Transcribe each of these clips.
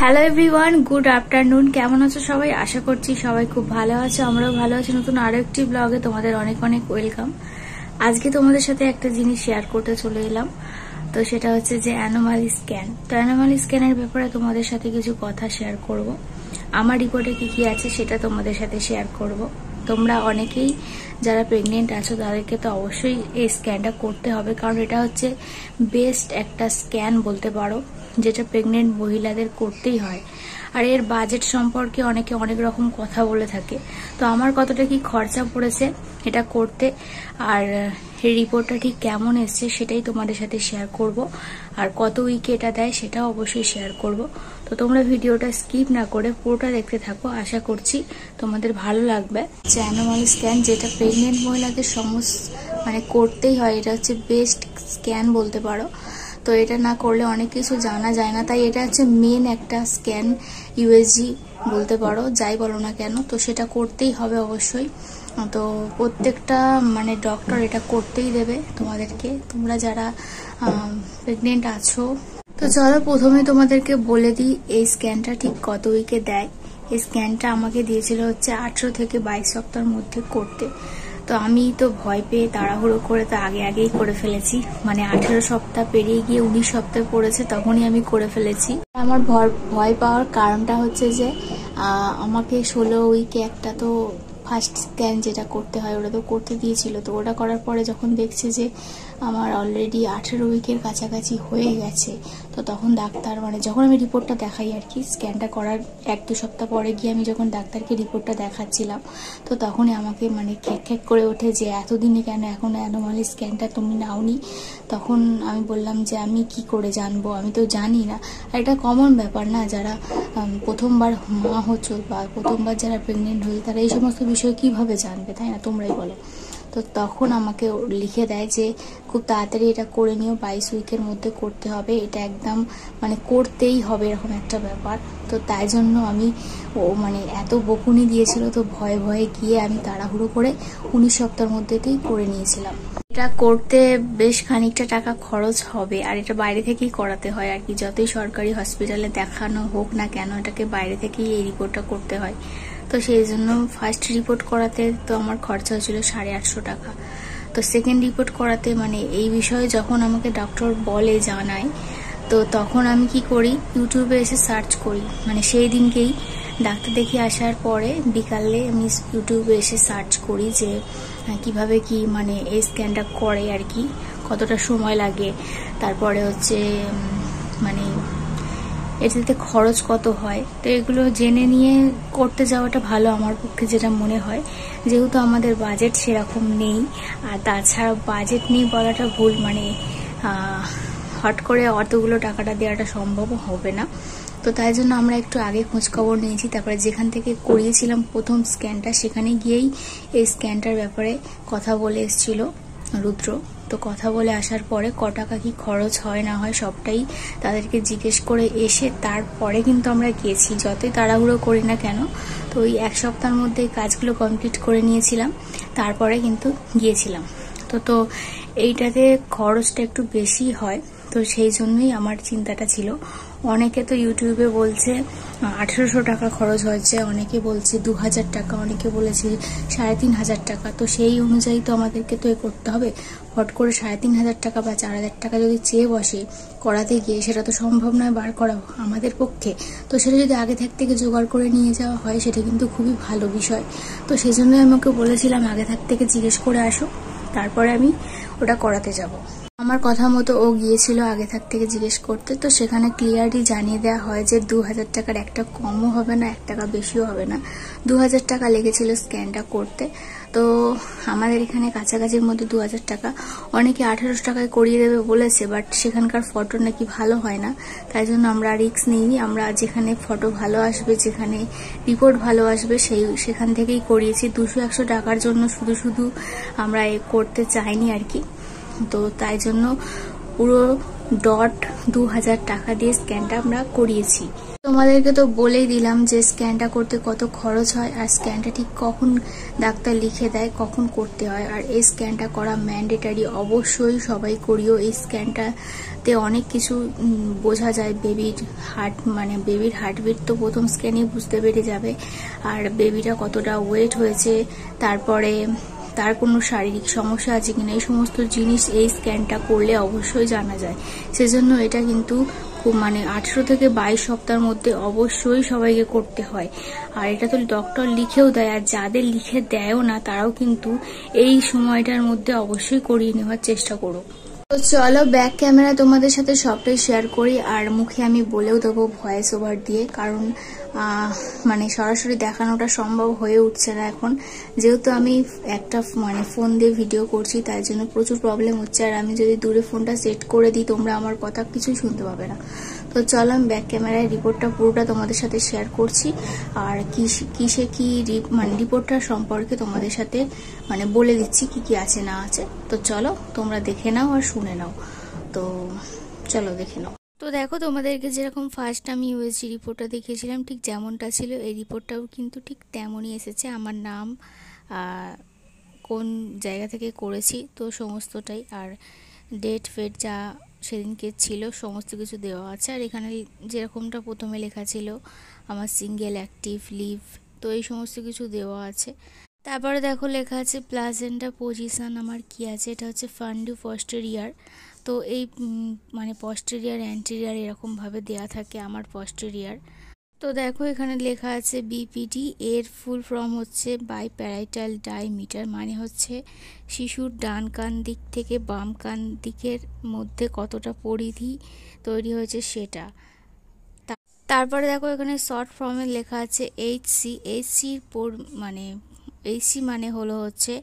Hello everyone, good afternoon. কেমন আছো সবাই? আশা করছি সবাই খুব ভালো আছো, আমরাও ভালো আছি। নতুন আরো একটি ব্লগে তোমাদের অনেক অনেক ওয়েলকাম। আজকে তোমাদের সাথে একটা জিনিস শেয়ার করতে চলে এলাম, তো সেটা হচ্ছে যে অ্যানোমালি স্ক্যান। তো অ্যানোমালি স্ক্যানের ব্যাপারে তোমাদের সাথে কিছু কথা শেয়ার করব। আমার রিপোর্টে কি কি আছে সেটা তোমাদের সাথে শেয়ার করব। তোমরা অনেকেই যারা প্রেগনেন্ট আছো তাদেরকে তো অবশ্যই এই স্ক্যানটা করতে হবে, কারণ এটা হচ্ছে বেস্ট একটা স্ক্যান বলতে পারো, যেটা প্রেগনেন্ট মহিলাদের করতেই হয়। আর এর বাজেট সম্পর্কে অনেকে অনেক রকম কথা বলে থাকে। তো আমার কতটা কি খরচা পড়েছে এটা করতে, আর এই রিপোর্টটা ঠিক কেমন এসছে সেটাই তোমাদের সাথে শেয়ার করব। আর কত উইকে এটা দেয় সেটাও অবশ্যই শেয়ার করব। তো তোমরা ভিডিওটা স্কিপ না করে পুরোটা দেখতে থাকো, আশা করছি তোমাদের ভালো লাগবে। অ্যানোমালি স্ক্যান যেটা প্রেগনেন্ট মহিলাদের করতেই হয়, এটা হচ্ছে বেস্ট স্ক্যান বলতে পারো। তো এটা না করলে অনেক কিছু জানা যায় না, তাই এটা হচ্ছে মেন একটা স্ক্যান, ইউএসজি বলতে পারো, যাই বলো না কেন। তো সেটা করতেই হবে অবশ্যই। তো প্রত্যেকটা ডক্টর এটা করতেই দেবে তোমাদেরকে, তোমরা যারা প্রেগনেন্ট আছো। তো চলো প্রথমে তোমাদেরকে বলে দিই এই স্ক্যানটা ঠিক কত উইকে দেয়। এই স্ক্যানটা আমাকে দিয়েছিল হচ্ছে 18 থেকে 22 সপ্তাহের মধ্যে করতে। তো আমি তো ভয় পেয়ে তাড়াহুড়ো করে তো আগেই করে ফেলেছি, 18 সপ্তাহ পেরিয়ে গিয়ে 19 সপ্তাহ পড়েছে তখনই আমি করে ফেলেছি। আমার ভয় পাওয়ার কারণটা হচ্ছে যে আমাকে 16 উইকে একটা তো ফার্স্ট স্ক্যান যেটা করতে হয় ওটা তো করতে দিয়েছিল। তো ওটা করার পরে যখন দেখছে যে আমার অলরেডি 18 উইকের কাছাকাছি হয়ে গেছে, তো তখন ডাক্তার যখন আমি রিপোর্টটা দেখাই আর কি, স্ক্যানটা করার 1-2 সপ্তাহ পরে গিয়ে আমি যখন ডাক্তারকে রিপোর্টটা দেখাচ্ছিলাম, তো তখনই আমাকে খ্যাক করে ওঠে যে এতদিনে কেন এখন অ্যানোমালি স্ক্যানটা তুমি নাওনি। তখন আমি বললাম যে আমি কি করে জানবো, আমি তো জানি না। আর এটা কমন ব্যাপার না, যারা প্রথমবার মা হচ্ছ বা প্রথমবার যারা প্রেগনেন্ট হয়েছে তারা এই সমস্ত বিষয় কিভাবে জানবে, তাই না? তোমরাই বলো। তো তখন আমাকে লিখে দেয় যে খুব তাড়াতাড়ি এটা করে নিও, 22 উইকের মধ্যে করতে হবে, এটা একদম করতেই হবে, এরকম একটা ব্যাপার। তো তাই জন্য আমি এত বকুনি দিয়েছিল, তো ভয়ে ভয়ে গিয়ে আমি তাড়াহুড়ো করে 19 সপ্তাহের মধ্যেতেই করে নিয়েছিলাম। এটা করতে বেশ খানিকটা টাকা খরচ হবে, আর এটা বাইরে থেকেই করাতে হয় আর কি। যতই সরকারি হসপিটালে দেখানো হোক না কেন, এটাকে বাইরে থেকেই এই রিপোর্টটা করতে হয়। তো সেই জন্য ফার্স্ট রিপোর্ট করাতে তো আমার খরচা হয়েছিল 850 টাকা। তো সেকেন্ড রিপোর্ট করাতে এই বিষয়ে যখন আমাকে ডক্টর বলে, জানায়, তো তখন আমি কি করি, ইউটিউবে এসে সার্চ করি। সেই দিনকেই ডাক্তার দেখিয়ে আসার পরে বিকালে আমি ইউটিউবে এসে সার্চ করি যে কিভাবে কি এই স্ক্যানটা করে আর কি, কতটা সময় লাগে, তারপরে হচ্ছে এটাতে খরচ কত হয়। তো এগুলো জেনে নিয়ে করতে যাওয়াটা ভালো আমার পক্ষে, যেটা মনে হয়, যেহেতু আমাদের বাজেট সেরকম নেই। আর তাছাড়া বাজেট নেই বলাটা ভুল, হট করে অতগুলো টাকাটা দেওয়াটা সম্ভব হবে না। তো তাই জন্য আমরা একটু আগে খোঁজখবর নিয়েছি, তারপরে যেখান থেকে করিয়েছিলাম প্রথম স্ক্যানটা সেখানে গিয়েই এই স্ক্যানটার ব্যাপারে কথা বলে এসেছিল রুদ্র। তো কথা বলে আসার পরে ক টাকা কি খরচ হয় না হয় সবটাই তাদেরকে জিজ্ঞেস করে এসে তারপরে কিন্তু আমরা গিয়েছি, যতই তাড়াহুড়ো করি না কেন। তো ওই 1 সপ্তাহের মধ্যে কাজগুলো কমপ্লিট করে নিয়েছিলাম, তারপরে কিন্তু গিয়েছিলাম। তো এইটাতে খরচটা একটু বেশি হয়, তো সেই জন্যই আমার চিন্তাটা ছিল। অনেকে তো ইউটিউবে বলছে 1800 টাকা খরচ হয়েছে, অনেকে বলছে 2000 টাকা, অনেকে বলেছে 3500 টাকা। তো সেই অনুযায়ী তো আমাদেরকে তো করতে হবে। হট করে 3500 টাকা বা 4000 টাকা যদি চেয়ে বসে করাতে গিয়ে, সেটা তো সম্ভব নয় বার করা আমাদের পক্ষে। তো সেটা যদি আগে থেকে জোগাড় করে নিয়ে যাওয়া হয় সেটা কিন্তু খুবই ভালো বিষয়। তো সেই জন্যই আমাকে বলেছিলাম আগে থেকে জিজ্ঞেস করে আসো, তারপরে আমি ওটা করাতে যাব। আমার কথা মতো ও গিয়েছিল আগে থেকে জিজ্ঞেস করতে। তো সেখানে ক্লিয়ারলি জানিয়ে দেওয়া হয় যে 2000 টাকার একটা কমও হবে না, 1 টাকা বেশিও হবে না। 2000 টাকা লেগেছিল স্ক্যানটা করতে। তো আমাদের এখানে কাছাকাছির মধ্যে 2000 টাকা। অনেকে 1800 টাকায় করিয়ে দেবে বলেছে, বাট সেখানকার ফটো নাকি ভালো হয় না, তাই জন্য আমরা রিস্ক নিইনি। আমরা যেখানে ফটো ভালো আসবে, যেখানে রিপোর্ট ভালো আসবে সেখান থেকেই করিয়েছি। 200-100 টাকার জন্য শুধু আমরা করতে চাইনি আর কি। তো তাই জন্য পুরো 2000 টাকা দিয়ে স্ক্যানটা আমরা করিয়েছি। তোমাদেরকে তো বলেই দিলাম যে স্ক্যানটা করতে কত খরচ হয়, আর স্ক্যানটা ঠিক কখন ডাক্তার লিখে দেয়, কখন করতে হয়। আর এই স্ক্যানটা করা ম্যান্ডেটারি, অবশ্যই সবাই করিও। এই স্ক্যানটা তে অনেক কিছু বোঝা যায়। বেবির হার্টবিট তো প্রথম স্ক্যানে বুঝতে পেরে যাবে, আর বেবিটা কতটা ওয়েট হয়েছে, তারপরে তার কোনো শারীরিক সমস্যা আছে কিনা, এই সমস্ত জিনিস এই স্ক্যানটা করলে অবশ্যই জানা যায়। সেজন্য এটা কিন্তু খুব 18 থেকে 22 সপ্তাহের মধ্যে অবশ্যই সবাইকে করতে হয়। আর এটা তো ডক্টর লিখেও দেয়, আর যাদের লিখে দেয়ও না তারাও কিন্তু এই সময়টার মধ্যে অবশ্যই করিয়ে নেওয়ার চেষ্টা করো। তো চলো ব্যাক ক্যামেরা তোমাদের সাথে সবটাই শেয়ার করি, আর মুখে আমি বলেও দেবো ভয়েস ওভার দিয়ে, কারণ সরাসরি দেখানোটা সম্ভব হয়ে উঠছে না এখন, যেহেতু আমি একটা ফোন দিয়ে ভিডিও করছি, তাই জন্য প্রচুর প্রবলেম হচ্ছে। আর আমি যদি দূরে ফোনটা সেট করে দিই তোমরা আমার কথা কিছুই শুনতে পাবে না। তো চলো আমি ব্যাক ক্যামেরায় রিপোর্টটা পুরোটা তোমাদের সাথে শেয়ার করছি, আর রিপোর্টটা সম্পর্কে তোমাদের সাথে বলে দিচ্ছি কি আছে না আছে। তো চলো তোমরা দেখে নাও আর শুনে নাও। তো চলো দেখে নাও। তো দেখো, তোমাদেরকে যেরকম ফার্স্ট আমি ইউএসজি রিপোর্টটা দেখিয়েছিলাম ঠিক যেমনটা ছিল, এই রিপোর্টটাও কিন্তু ঠিক তেমনই এসেছে। আমার নাম, কোন জায়গা থেকে করেছি, তো সমস্তটাই, আর ডেট ফেট যা সেদিনকে ছিল সমস্ত কিছু দেওয়া আছে। আর এখানে যেরকমটা প্রথমে লেখা ছিল আমার সিঙ্গেল অ্যাক্টিভ লিভ, তো এই সমস্ত কিছু দেওয়া আছে। তারপরে দেখো লেখা আছে প্লাসেন্টা পজিশন আমার কি আছে, এটা হচ্ছে ফান্ডু পস্টেরিয়ার। তো এই পস্টেরিয়ার অ্যান্টেরিয়ার এরকমভাবে দেয়া থাকে, আমার পস্টেরিয়ার। তো দেখো এখানে লেখা আছে বিপিডি, এর ফুল ফর্ম হচ্ছে বাইপ্যারাইটাল ডায়ামিটার, মানে হচ্ছে শিশুর ডান কান দিক থেকে বাম কান দিকের মধ্যে কতটা পরিধি তৈরি হয়েছে সেটা। তারপরে দেখো এখানে শর্ট ফর্মে লেখা আছে এইচসি। এইচসি মানে হলো হচ্ছে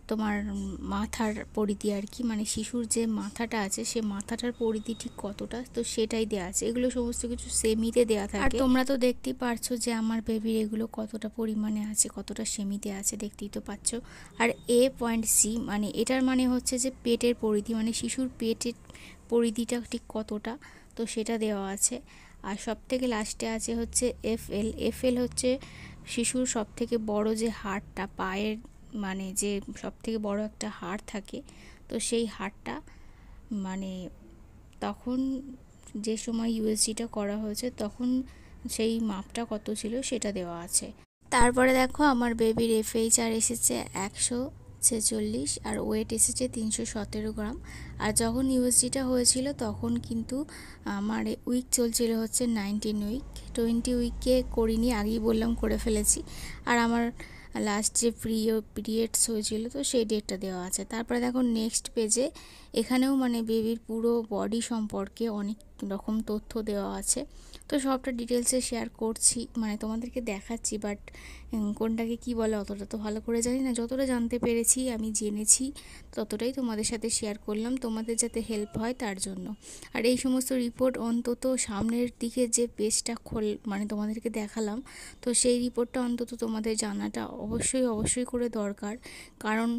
তোমার মাথার পরিধি আর কি, শিশুর যে মাথাটা আছে সে মাথাটার পরিধি ঠিক কতটা, তো সেটাই দেওয়া আছে। এগুলো সমস্ত কিছু সেমিতে দেওয়া থাকে। আর তোমরা তো দেখতেই পারছো যে আমার বেবির এগুলো কতটা পরিমাণে আছে, কতটা সেমিতে আছে, দেখতেই তো পাচ্ছ। আর A.C এটার হচ্ছে যে পেটের পরিধি, শিশুর পেটের পরিধিটা ঠিক কতটা, তো সেটা দেওয়া আছে। আর সব থেকে লাস্টে আছে হচ্ছে এফএল হচ্ছে শিশুর সব থেকে বড় যে হাড়টা, পায়ের যে সব থেকে বড় একটা হাড় থাকে, তো সেই হাড়টা তখন যে সময় ইউএসজিটা করা হয়েছে তখন সেই মাপটা কত ছিল সেটা দেওয়া আছে। তারপরে দেখো আমার বেবির FHR এসেছে 146 আর ওয়েট এসেছে 317 গ্রাম। আর যখন ইউএসজিটা হয়েছিল তখন কিন্তু আমার উইক চলছিল হচ্ছে 19 উইক, 20 উইকে করিনি, আগেই বললাম করে ফেলেছি। আর আমার লাস্ট যে পিরিয়ডস হয়েছিল তো সেই ডেটটা দেওয়া আছে। তারপরে দেখো নেক্সট পেজে এখানেও বেবির পুরো বডি সম্পর্কে অনেক রকম তথ্য দেওয়া আছে। তো সবটা ডিটেলসে শেয়ার করছি, তোমাদেরকে দেখাচ্ছি, বাট কোনটাকে কি বলে অতটা তো ভালো করে জানি না। যতটা জানতে পেরেছি আমি জেনেছি ততটাই তোমাদের সাথে শেয়ার করলাম, তোমাদের যাতে হেল্প হয় তার জন্য। আর এই সমস্ত রিপোর্ট অন্তত সামনের দিকে যে পেজটা তোমাদেরকে দেখালাম, তো সেই রিপোর্টটা অন্তত তোমাদের জানাটা অবশ্যই করে দরকার। কারণ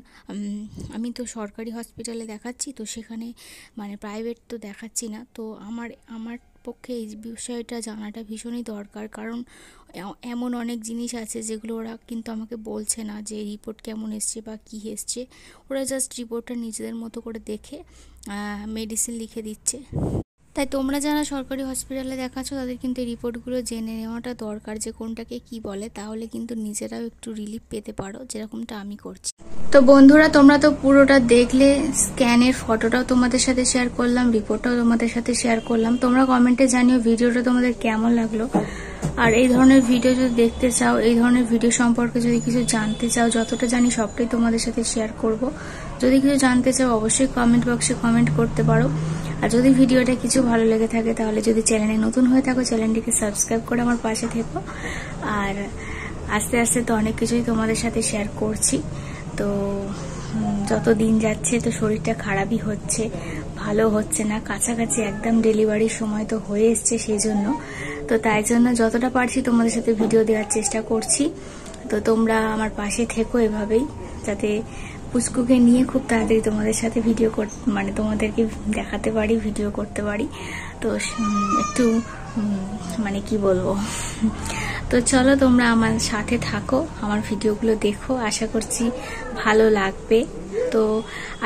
আমি তো সরকারি হসপিটালে দেখাচ্ছি, তো সেখানে প্রাইভেট তো দেখাচ্ছি না। তো আমার পক্ষে এই বিষয়টা জানাটা ভীষণই দরকার, কারণ এমন অনেক জিনিস আছে যেগুলো ওরা কিন্তু আমাকে বলছে না যে রিপোর্ট কেমন এসছে বা কী এসছে। ওরা জাস্ট রিপোর্টটা নিজেদের মতো করে দেখে মেডিসিন লিখে দিচ্ছে। তাই তোমরা যারা সরকারি হসপিটালে দেখাচ্ছ তাদের কিন্তু এই রিপোর্টগুলো জেনে নেওয়াটা দরকার যে কোনটাকে কি বলে, তাহলে কিন্তু নিজেরাও একটু রিলিফ পেতে পারো, যেরকমটা আমি করছি। তো বন্ধুরা তোমরা তো পুরোটা দেখলে, স্ক্যানের ফটোটাও তোমাদের সাথে শেয়ার করলাম, রিপোর্টটাও তোমাদের সাথে শেয়ার করলাম। তোমরা কমেন্টে জানিও ভিডিওটা তোমাদের কেমন লাগলো। আর এই ধরনের ভিডিও যদি দেখতে চাও, এই ধরনের ভিডিও সম্পর্কে যদি কিছু জানতে চাও, যতটা জানি সবটাই তোমাদের সাথে শেয়ার করব। যদি কিছু জানতে চাও অবশ্যই কমেন্ট বক্সে কমেন্ট করতে পারো। আর যদি ভিডিওটা কিছু ভালো লেগে থাকে তাহলে যদি চ্যানেলে নতুন হয়ে থাকো চ্যানেলটিকে সাবস্ক্রাইব করে আমার পাশে থেকো। আর আস্তে আস্তে তো অনেক কিছুই তোমাদের সাথে শেয়ার করছি। তো যত দিন যাচ্ছে তো শরীরটা খারাপই হচ্ছে, ভালো হচ্ছে না, কাছাকাছি একদম ডেলিভারির সময় তো হয়ে এসছে, সেই জন্য তো তাই জন্য যতটা পারছি তোমাদের সাথে ভিডিও দেওয়ার চেষ্টা করছি। তো তোমরা আমার পাশে থেকো এভাবেই, যাতে পুচকুকে নিয়ে খুব তাড়াতাড়ি তোমাদের সাথে ভিডিও তোমাদেরকে দেখাতে পারি, ভিডিও করতে পারি। তো একটু কি বলবো, তো চলো তোমরা আমার সাথে থাকো, আমার ভিডিওগুলো দেখো, আশা করছি ভালো লাগবে। তো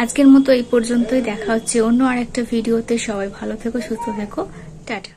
আজকের মতো এই পর্যন্তই, দেখা হচ্ছে অন্য আরেকটা ভিডিওতে। সবাই ভালো থেকো, সুস্থ থেকো, টাটা।